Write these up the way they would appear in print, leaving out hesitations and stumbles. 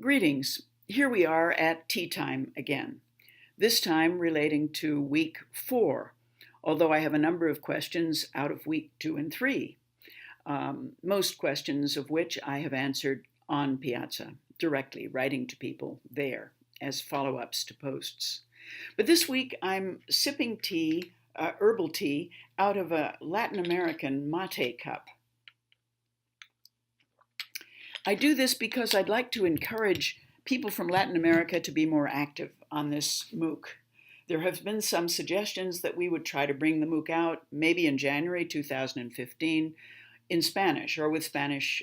Greetings. Here we are at tea time again, this time relating to week 4, although I have a number of questions out of week 2 and 3, most questions of which I have answered on Piazza, directly writing to people there as follow-ups to posts. But this week I'm sipping tea, herbal tea, out of a Latin American mate cup. I do this because I'd like to encourage people from Latin America to be more active on this MOOC. There have been some suggestions that we would try to bring the MOOC out maybe in January 2015 in Spanish or with Spanish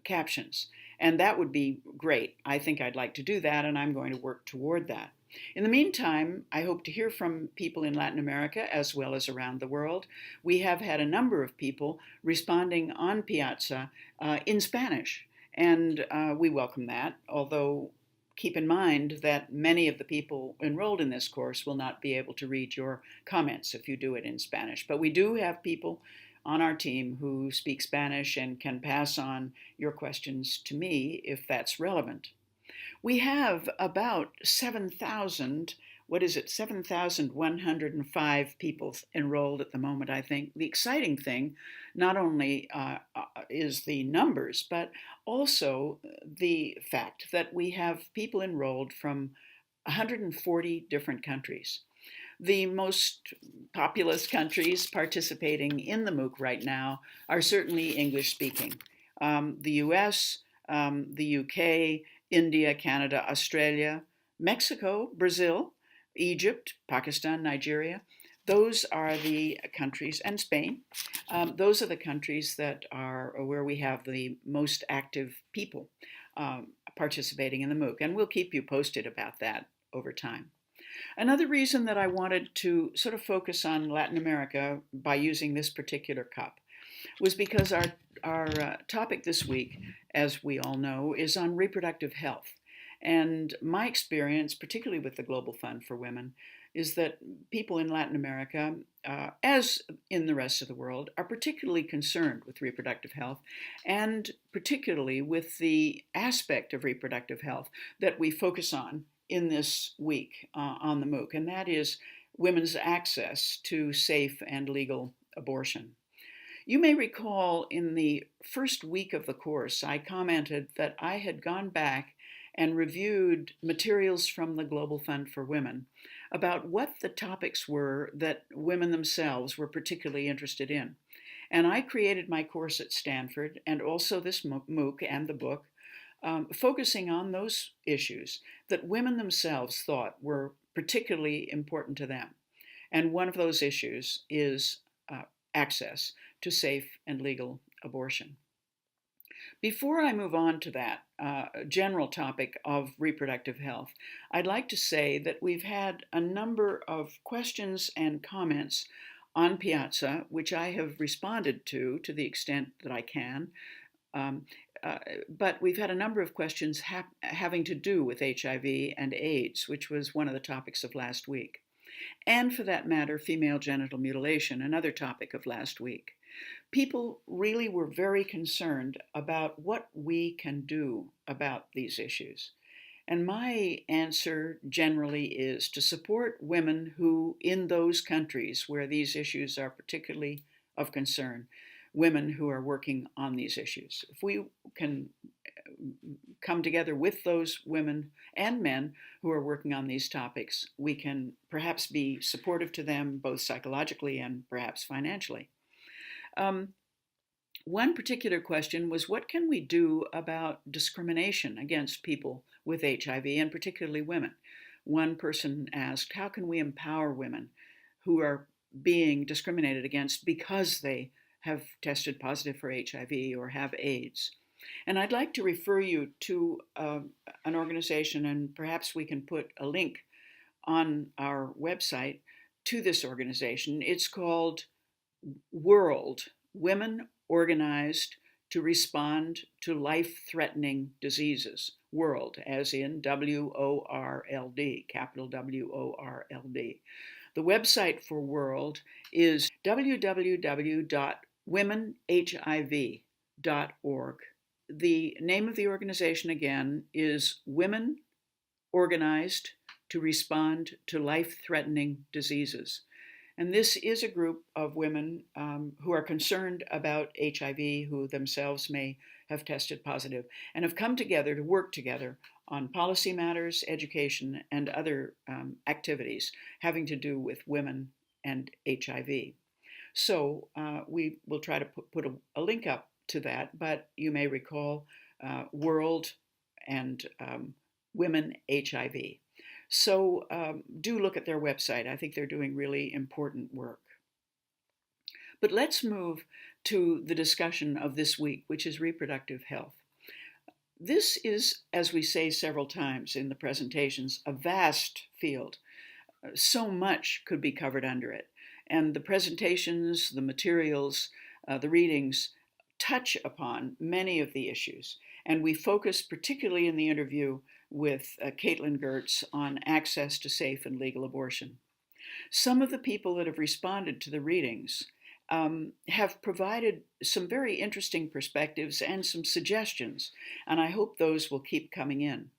captions. And that would be great. I think I'd like to do that, and I'm going to work toward that. In the meantime, I hope to hear from people in Latin America as well as around the world. We have had a number of people responding on Piazza in Spanish, and we welcome that, although keep in mind that many of the people enrolled in this course will not be able to read your comments if you do it in Spanish. But we do have people on our team who speak Spanish and can pass on your questions to me if that's relevant. We have about 7,105 people enrolled at the moment, I think. The exciting thing not only is the numbers, but also the fact that we have people enrolled from 140 different countries. The most populous countries participating in the MOOC right now are certainly English speaking. The US, the UK, India, Canada, Australia, Mexico, Brazil, Egypt, Pakistan, Nigeria. Those are the countries, and Spain. Those are the countries that are where we have the most active people participating in the MOOC, and we'll keep you posted about that over time. Another reason that I wanted to sort of focus on Latin America by using this particular cup was because our topic this week, as we all know, is on reproductive health. And my experience, particularly with the Global Fund for Women, is that people in Latin America, as in the rest of the world, are particularly concerned with reproductive health, and particularly with the aspect of reproductive health that we focus on in this week on the MOOC, and that is women's access to safe and legal abortion. You may recall in the first week of the course, I commented that I had gone back and reviewed materials from the Global Fund for Women about what the topics were that women themselves were particularly interested in. And I created my course at Stanford and also this MOOC and the book, focusing on those issues that women themselves thought were particularly important to them. And one of those issues is access to safe and legal abortion. Before I move on to that general topic of reproductive health, I'd like to say that we've had a number of questions and comments on Piazza, which I have responded to the extent that I can. But we've had a number of questions having to do with HIV and AIDS, which was one of the topics of last week. And for that matter, female genital mutilation, another topic of last week. People really were very concerned about what we can do about these issues. And my answer generally is to support women who, in those countries where these issues are particularly of concern, women who are working on these issues. If we can come together with those women and men who are working on these topics, we can perhaps be supportive to them both psychologically and perhaps financially. One particular question was, what can we do about discrimination against people with HIV, and particularly women? One person asked, how can we empower women who are being discriminated against because they have tested positive for HIV or have AIDS? And I'd like to refer you to an organization, and perhaps we can put a link on our website to this organization. It's called World, Women Organized to Respond to Life-Threatening Diseases. World, as in W-O-R-L-D, capital W-O-R-L-D. The website for World is www.womenhiv.org. the name of the organization again is Women Organized to Respond to Life-Threatening Diseases. And this is a group of women who are concerned about HIV, who themselves may have tested positive, and have come together to work together on policy matters, education, and other activities having to do with women and HIV. So we will try to put a link up to that, but you may recall World and Women HIV. So do look at their website. I think they're doing really important work. But let's move to the discussion of this week, which is reproductive health. This is, as we say several times in the presentations, a vast field. So much could be covered under it. And the presentations, the materials, the readings touch upon many of the issues. And we focus particularly in the interview with Caitlin Gertz on access to safe and legal abortion. Some of the people that have responded to the readings have provided some very interesting perspectives and some suggestions, and I hope those will keep coming in.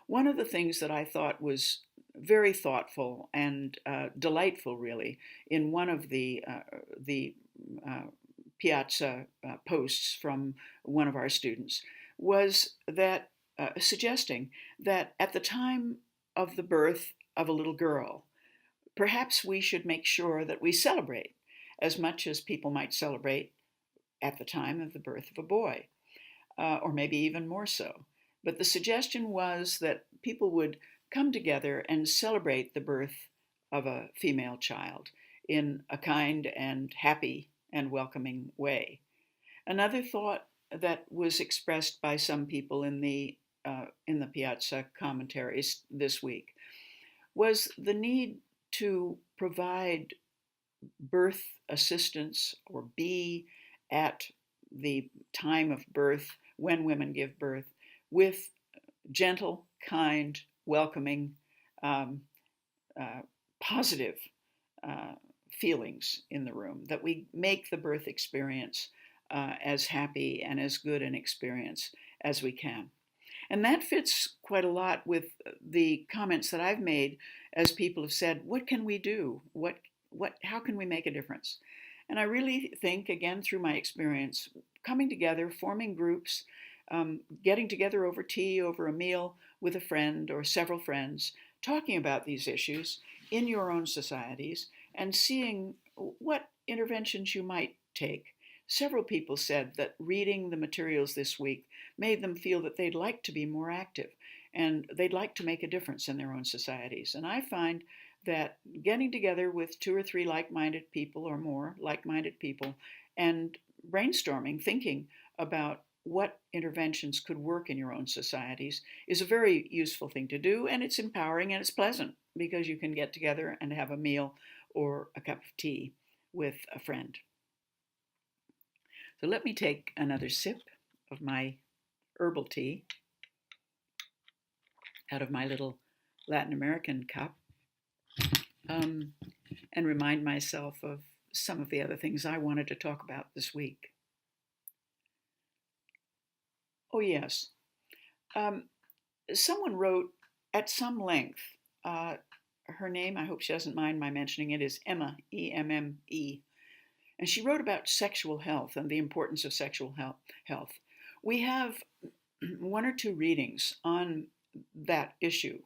One of the things that I thought was very thoughtful and delightful, really, in one of the Piazza posts from one of our students was that suggesting that at the time of the birth of a little girl, perhaps we should make sure that we celebrate as much as people might celebrate at the time of the birth of a boy, or maybe even more so. But the suggestion was that people would come together and celebrate the birth of a female child in a kind and happy and welcoming way. Another thought that was expressed by some people in the Piazza commentaries this week was the need to provide birth assistance or be at the time of birth when women give birth with gentle, kind, welcoming, positive feelings in the room, that we make the birth experience as happy and as good an experience as we can. And that fits quite a lot with the comments that I've made as people have said, what can we do? How can we make a difference? And I really think, again, through my experience, coming together, forming groups, getting together over tea, over a meal with a friend or several friends, talking about these issues in your own societies and seeing what interventions you might take. Several people said that reading the materials this week made them feel that they'd like to be more active and they'd like to make a difference in their own societies. And I find that getting together with 2 or 3 like-minded people or more like-minded people and brainstorming, thinking about what interventions could work in your own societies is a very useful thing to do, and it's empowering and it's pleasant because you can get together and have a meal or a cup of tea with a friend. So let me take another sip of my herbal tea out of my little Latin American cup and remind myself of some of the other things I wanted to talk about this week. Oh, yes. Someone wrote at some length, her name, I hope she doesn't mind my mentioning it, is Emma, E-M-M-E. And she wrote about sexual health and the importance of sexual health. We have 1 or 2 readings on that issue.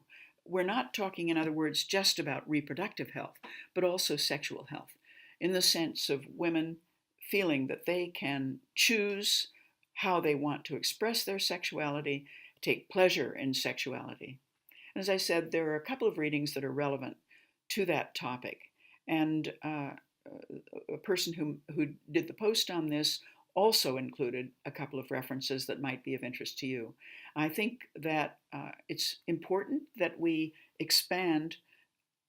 We're not talking, in other words, just about reproductive health, but also sexual health, in the sense of women feeling that they can choose how they want to express their sexuality, take pleasure in sexuality. As I said, there are a couple of readings that are relevant to that topic. And a person who did the post on this also included a couple of references that might be of interest to you. I think that it's important that we expand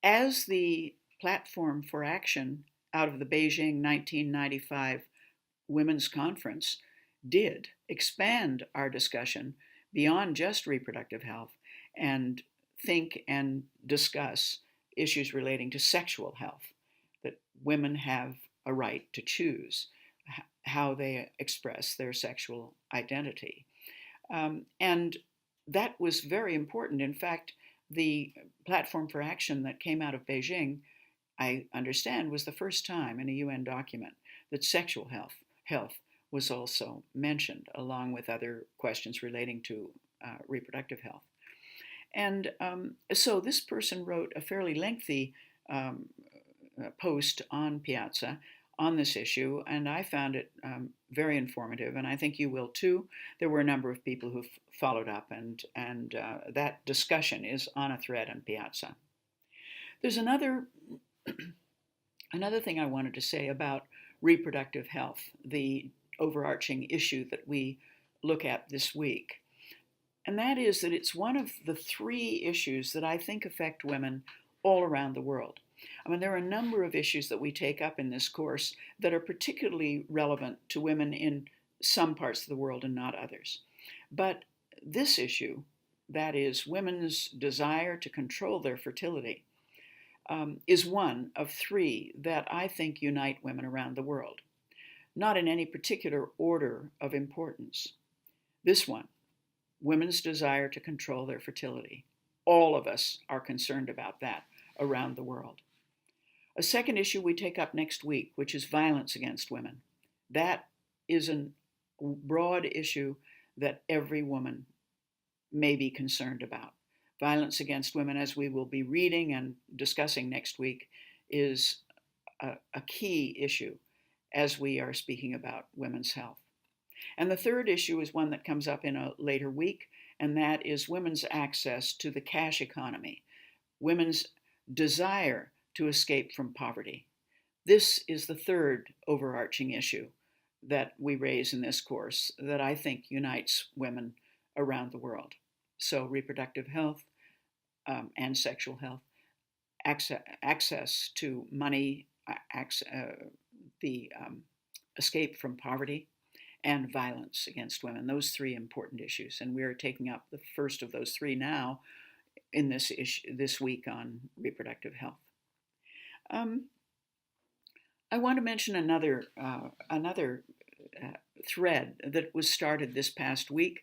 as the platform for action out of the Beijing 1995 Women's Conference did expand our discussion beyond just reproductive health and think and discuss issues relating to sexual health, that women have a right to choose how they express their sexual identity. And that was very important. In fact, the platform for action that came out of Beijing, I understand, was the first time in a UN document that sexual health was also mentioned, along with other questions relating to reproductive health. And so this person wrote a fairly lengthy um, post on Piazza on this issue, and I found it very informative, and I think you will too. There were a number of people who followed up, and that discussion is on a thread on Piazza. There's another thing I wanted to say about reproductive health, the overarching issue that we look at this week. And that is that it's one of the three issues that I think affect women all around the world. I mean, there are a number of issues that we take up in this course that are particularly relevant to women in some parts of the world and not others. But this issue, that is women's desire to control their fertility, is one of three that I think unite women around the world, not in any particular order of importance. This one, women's desire to control their fertility. All of us are concerned about that around the world. A second issue we take up next week, which is violence against women. That is a broad issue that every woman may be concerned about. Violence against women, as we will be reading and discussing next week, is a key issue as we are speaking about women's health. And the third issue is one that comes up in a later week, and that is women's access to the cash economy, women's desire to escape from poverty. This is the third overarching issue that we raise in this course that I think unites women around the world. So reproductive health and sexual health, access to money, the escape from poverty, and violence against women. Those three important issues. And we are taking up the first of those three now in this week on reproductive health. I want to mention another thread that was started this past week,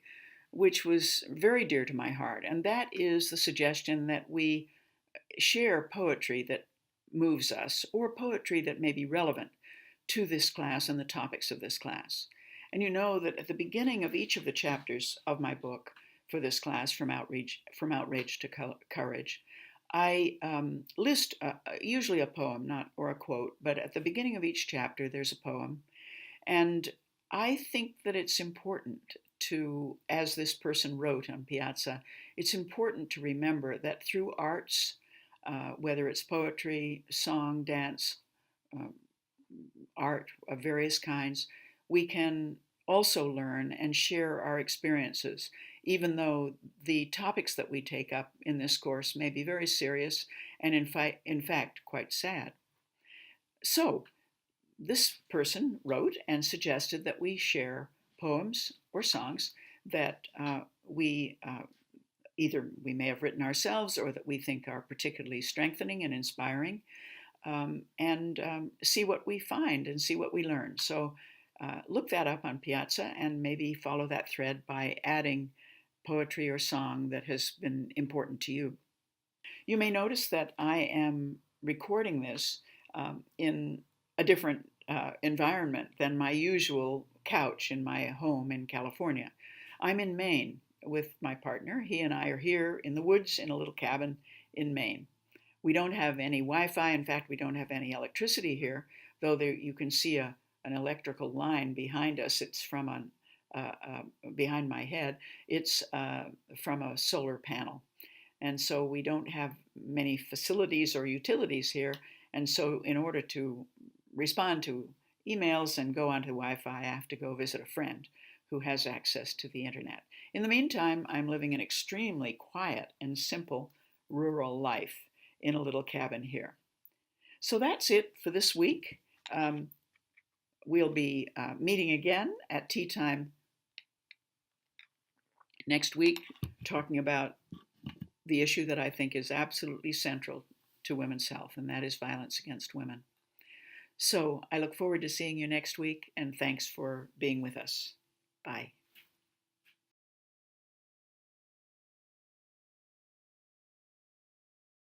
which was very dear to my heart, and that is the suggestion that we share poetry that moves us, or poetry that may be relevant to this class and the topics of this class. And you know that at the beginning of each of the chapters of my book for this class, From Outrage to Courage, I list usually a poem, or a quote, but at the beginning of each chapter there's a poem. And I think that it's important to, as this person wrote on Piazza, it's important to remember that through arts, whether it's poetry, song, dance, art of various kinds, we can also learn and share our experiences, even though the topics that we take up in this course may be very serious and in fact quite sad. So this person wrote and suggested that we share poems or songs that either we may have written ourselves or that we think are particularly strengthening and inspiring, and see what we find and see what we learn. So look that up on Piazza and maybe follow that thread by adding poetry or song that has been important to you. You may notice that I am recording this in a different environment than my usual couch in my home in California. I'm in Maine with my partner. He and I are here in the woods in a little cabin in Maine. We don't have any Wi-Fi. In fact, we don't have any electricity here, though you can see an electrical line behind us. It's from behind my head. It's from a solar panel. And so we don't have many facilities or utilities here. And so in order to respond to emails and go onto Wi-Fi, I have to go visit a friend who has access to the internet. In the meantime, I'm living an extremely quiet and simple rural life in a little cabin here. So that's it for this week. We'll be meeting again at tea time next week, talking about the issue that I think is absolutely central to women's health, and that is violence against women. So I look forward to seeing you next week, and thanks for being with us. Bye.